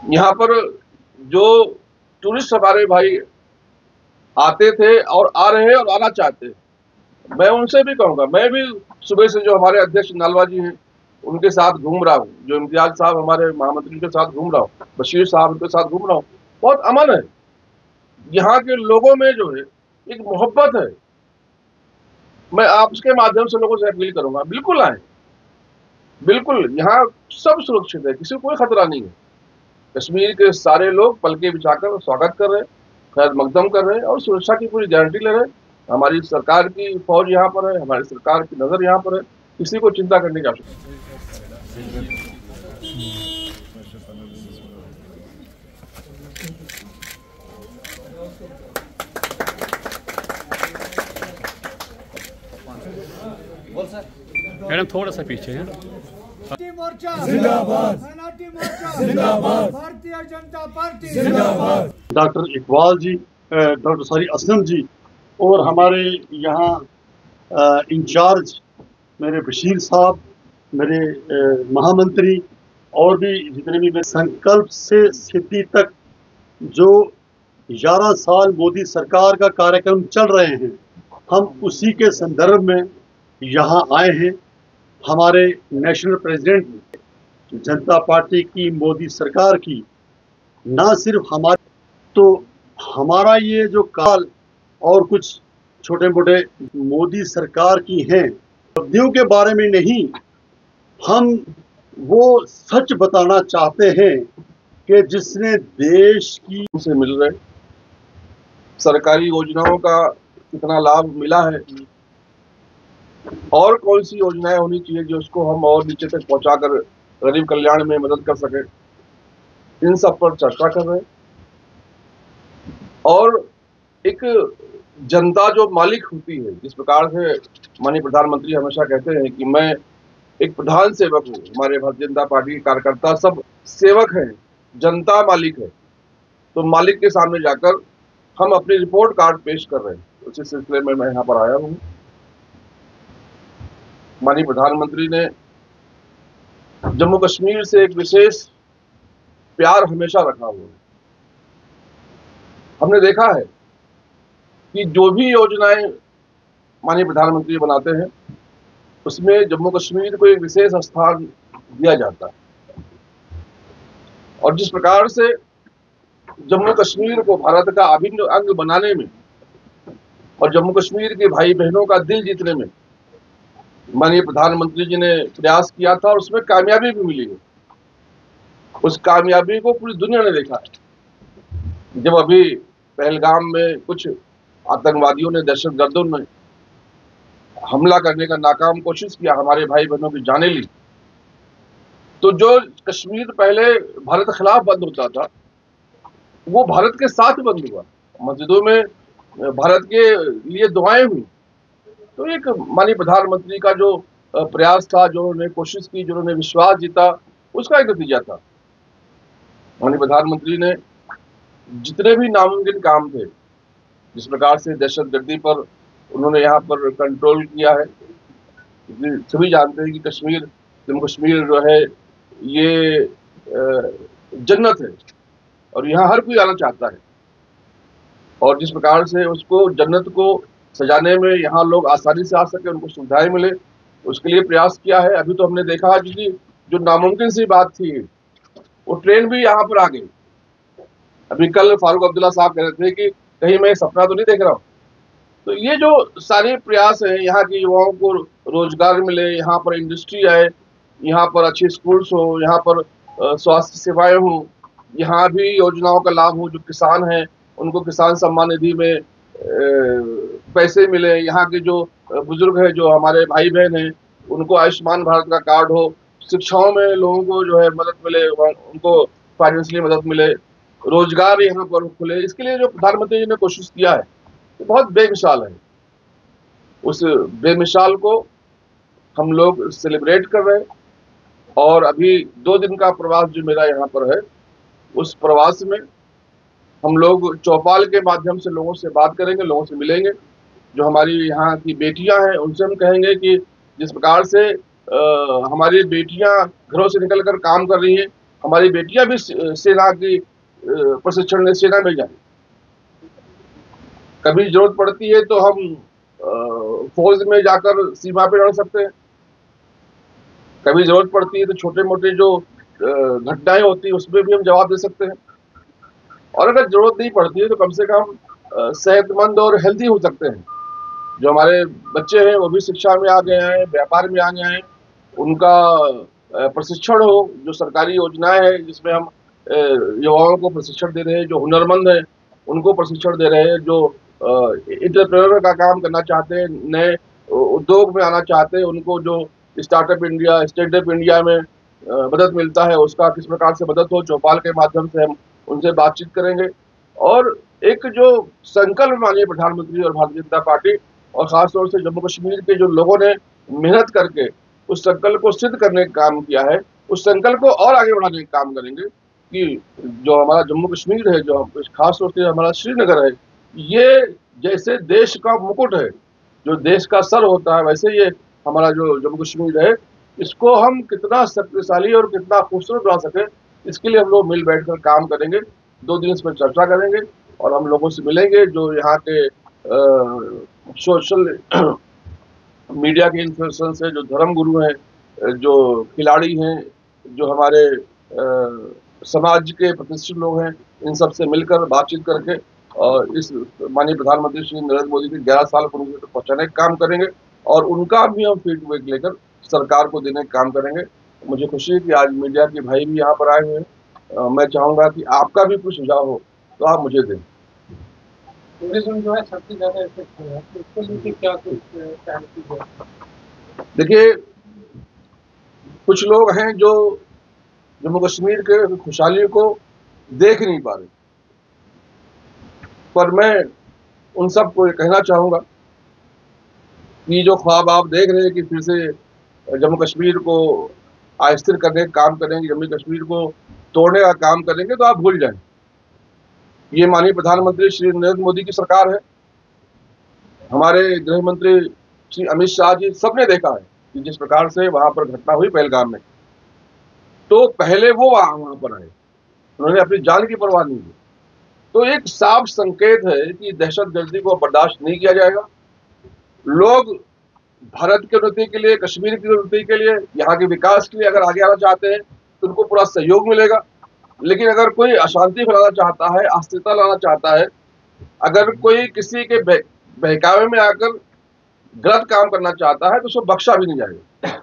यहाँ पर जो टूरिस्ट हमारे भाई आते थे और आ रहे हैं और आना चाहते हैं, मैं उनसे भी कहूँगा, मैं भी सुबह से जो हमारे अध्यक्ष नालवा जी हैं उनके साथ घूम रहा हूँ, जो इम्तियाज साहब हमारे महामंत्री के साथ घूम रहा हूँ, बशीर साहब उनके साथ घूम रहा हूँ, बहुत अमन है। यहाँ के लोगों में जो है एक मोहब्बत है। मैं आपके माध्यम से लोगों से अपील करूंगा, बिल्कुल आए, बिल्कुल यहाँ सब सुरक्षित है, किसी को कोई खतरा नहीं है। कश्मीर के सारे लोग पलके बिछाकर स्वागत कर रहे हैं, खैर मकदम कर रहे हैं और सुरक्षा की पूरी गारंटी ले रहे हैं। हमारी सरकार की फौज यहाँ पर है, हमारी सरकार की नजर यहाँ पर है, किसी को चिंता करने की आवश्यकता नहीं। मैडम थोड़ा सा पीछे है। मोर्चा जिंदाबाद, मोर्चा जिंदाबाद, भारतीय जनता पार्टी जिंदाबाद। डॉक्टर इकबाल जी, डॉक्टर असलम जी और हमारे यहाँ इंचार्ज मेरे बशीर साहब, मेरे महामंत्री और भी जितने भी संकल्प से सिद्धि तक जो 11 साल मोदी सरकार का कार्यक्रम चल रहे हैं, हम उसी के संदर्भ में यहाँ आए हैं। हमारे नेशनल प्रेसिडेंट जनता पार्टी की, मोदी सरकार की, ना सिर्फ हमारे तो हमारा ये जो काल और कुछ छोटे मोटे मोदी सरकार की हैं, उपलब्धियों के बारे में नहीं, हम वो सच बताना चाहते हैं कि जिसने देश की से मिल रहे सरकारी योजनाओं का कितना लाभ मिला है और कौन सी योजनाएं होनी चाहिए जो उसको हम और नीचे तक पहुंचाकर गरीब कल्याण में मदद कर सके, इन सब पर चर्चा कर रहे हैं। और एक जनता जो मालिक होती है, जिस प्रकार से माननीय प्रधानमंत्री हमेशा कहते हैं कि मैं एक प्रधान सेवक हूँ, हमारे भारतीय जनता पार्टी के कार्यकर्ता सब सेवक हैं, जनता मालिक है, तो मालिक के सामने जाकर हम अपनी रिपोर्ट कार्ड पेश कर रहे हैं। उसी सिलसिले में मैं यहाँ पर आया हूँ। माननीय प्रधानमंत्री ने जम्मू कश्मीर से एक विशेष प्यार हमेशा रखा हुआ है। हमने देखा है कि जो भी योजनाएं माननीय प्रधानमंत्री बनाते हैं उसमें जम्मू कश्मीर को एक विशेष स्थान दिया जाता है। और जिस प्रकार से जम्मू कश्मीर को भारत का अभिन्न अंग बनाने में और जम्मू कश्मीर के भाई बहनों का दिल जीतने में माननीय प्रधानमंत्री जी ने प्रयास किया था और उसमें कामयाबी भी मिली है, उस कामयाबी को पूरी दुनिया ने देखा है। जब अभी पहलगाम में कुछ आतंकवादियों ने, दहशतगर्दों ने हमला करने का नाकाम कोशिश किया, हमारे भाई बहनों की जानें ली, तो जो कश्मीर पहले भारत के खिलाफ बंद होता था वो भारत के साथ बंद हुआ। मस्जिदों में भारत के लिए दुआएं हुई। तो एक माननीय प्रधानमंत्री का जो प्रयास था, जो उन्होंने कोशिश की, जो उन्होंने विश्वास जीता, उसका एक नतीजा था। माननीय प्रधानमंत्री ने जितने भी नामुमकिन काम थे, जिस प्रकार से दहशतगर्दी पर उन्होंने यहाँ पर कंट्रोल किया है, सभी जानते हैं कि कश्मीर, जम्मू कश्मीर जो है ये जन्नत है और यहाँ हर कोई आना चाहता है। और जिस प्रकार से उसको, जन्नत को सजाने में यहाँ लोग आसानी से आ सके, उनको सुविधाएं मिले, उसके लिए प्रयास किया है। अभी तो हमने देखा कि जो नामुमकिन सी बात थी वो ट्रेन भी यहाँ पर आ गई। अभी कल फारूक अब्दुल्ला साहब कह रहे थे कि कहीं मैं सपना तो नहीं देख रहा हूँ। तो ये जो सारे प्रयास हैं, यहाँ के युवाओं को रोजगार मिले, यहाँ पर इंडस्ट्री आए, यहाँ पर अच्छे स्कूल्स हो, यहाँ पर स्वास्थ्य सेवाएं हों, यहाँ भी योजनाओं का लाभ हो, जो किसान हैं उनको किसान सम्मान निधि में पैसे मिले, यहाँ के जो बुजुर्ग हैं, जो हमारे भाई बहन हैं, उनको आयुष्मान भारत का कार्ड हो, शिक्षाओं में लोगों को जो है मदद मिले, उनको फाइनेंशियली मदद मिले, रोजगार यहाँ पर खुले। इसके लिए जो प्रधानमंत्री जी ने कोशिश किया है तो बहुत बेमिसाल है। उस बेमिसाल को हम लोग सेलिब्रेट कर रहे हैं। और अभी 2 दिन का प्रवास जो मेरा यहाँ पर है, उस प्रवास में हम लोग चौपाल के माध्यम से लोगों से बात करेंगे, लोगों से मिलेंगे। जो हमारी यहाँ की बेटियां हैं उनसे हम कहेंगे कि जिस प्रकार से हमारी बेटियां घरों से निकलकर काम कर रही हैं, हमारी बेटियां भी सेना की प्रशिक्षण सेना में जाए। कभी जरूरत पड़ती है तो हम फौज में जाकर सीमा पे लड़ सकते हैं। कभी जरूरत पड़ती है तो छोटे मोटे जो घटनाएं होती है उसमें भी हम जवाब दे सकते हैं। और अगर जरूरत नहीं पड़ती है तो कम से कम सेहतमंद और हेल्दी हो सकते हैं। जो हमारे बच्चे हैं वो भी शिक्षा में आ गए हैं, व्यापार में आ गए हैं, उनका प्रशिक्षण हो, जो सरकारी योजनाएं हैं जिसमें हम युवाओं को प्रशिक्षण दे रहे हैं, जो हुनरमंद हैं उनको प्रशिक्षण दे रहे हैं, जो एंटरप्रेन्योर का काम करना चाहते हैं, नए उद्योग में आना चाहते हैं, उनको जो स्टार्टअप इंडिया, स्टैंडअप इंडिया में मदद मिलता है उसका किस प्रकार से मदद हो, चौपाल के माध्यम से हम उनसे बातचीत करेंगे। और एक जो संकल्प माननीय प्रधानमंत्री और भारतीय जनता पार्टी और खासतौर से जम्मू कश्मीर के जो लोगों ने मेहनत करके उस संकल्प को सिद्ध करने का काम किया है, उस संकल्प को और आगे बढ़ाने का काम करेंगे कि जो हमारा जम्मू कश्मीर है, जो खासतौर से हमारा श्रीनगर है, ये जैसे देश का मुकुट है, जो देश का सर होता है, वैसे ये हमारा जो जम्मू कश्मीर है, इसको हम कितना शक्तिशाली और कितना खूबसूरत बना सके, इसके लिए हम लोग मिल बैठकर काम करेंगे। 2 दिन इस पर चर्चा करेंगे और हम लोगों से मिलेंगे, जो यहाँ के सोशल मीडिया के इन्फ्लुएंसर्स हैं, जो धर्म गुरु हैं, जो खिलाड़ी हैं, जो हमारे समाज के प्रतिष्ठित लोग हैं, इन सब से मिलकर बातचीत करके और इस माननीय प्रधानमंत्री श्री नरेंद्र मोदी के 11 साल पूर्ण तक पहुँचाने का काम करेंगे और उनका भी हम फीडबैक लेकर सरकार को देने का काम करेंगे। मुझे खुशी है कि आज मीडिया के भाई भी यहाँ पर आए हुए हैं। मैं चाहूँगा कि आपका भी कुछ सुझाव हो तो आप मुझे दें। टूरिज्म जो है सबसे ज्यादा इफेक्ट हो रहा है, तो इसको लेके क्या कुछ देखिए, कुछ लोग हैं जो जम्मू कश्मीर के खुशहाली को देख नहीं पा रहे, पर मैं उन सबको ये कहना चाहूँगा कि जो ख्वाब आप देख रहे हैं कि फिर से जम्मू कश्मीर को अस्थिर करने का काम करेंगे, जम्मू कश्मीर को तोड़ने का काम करेंगे, तो आप भूल जाएं। ये माननीय प्रधानमंत्री श्री नरेंद्र मोदी की सरकार है। हमारे गृह मंत्री श्री अमित शाह जी सबने देखा है कि जिस प्रकार से वहां पर घटना हुई पहलगाम में, तो पहले वो वहां पर आए, उन्होंने अपनी जान की परवाह नहीं की। तो एक साफ संकेत है कि दहशतगर्दी को बर्दाश्त नहीं किया जाएगा। लोग भारत की उन्नति के लिए, कश्मीर की उन्नति के लिए, यहाँ के विकास के लिए अगर आगे आना चाहते हैं तो उनको पूरा सहयोग मिलेगा। लेकिन अगर कोई अशांति फैलाना चाहता है, अस्थिरता लाना चाहता है, अगर कोई किसी के बहकावे में आकर गलत काम करना चाहता है तो उसको बख्शा भी नहीं जाएगा।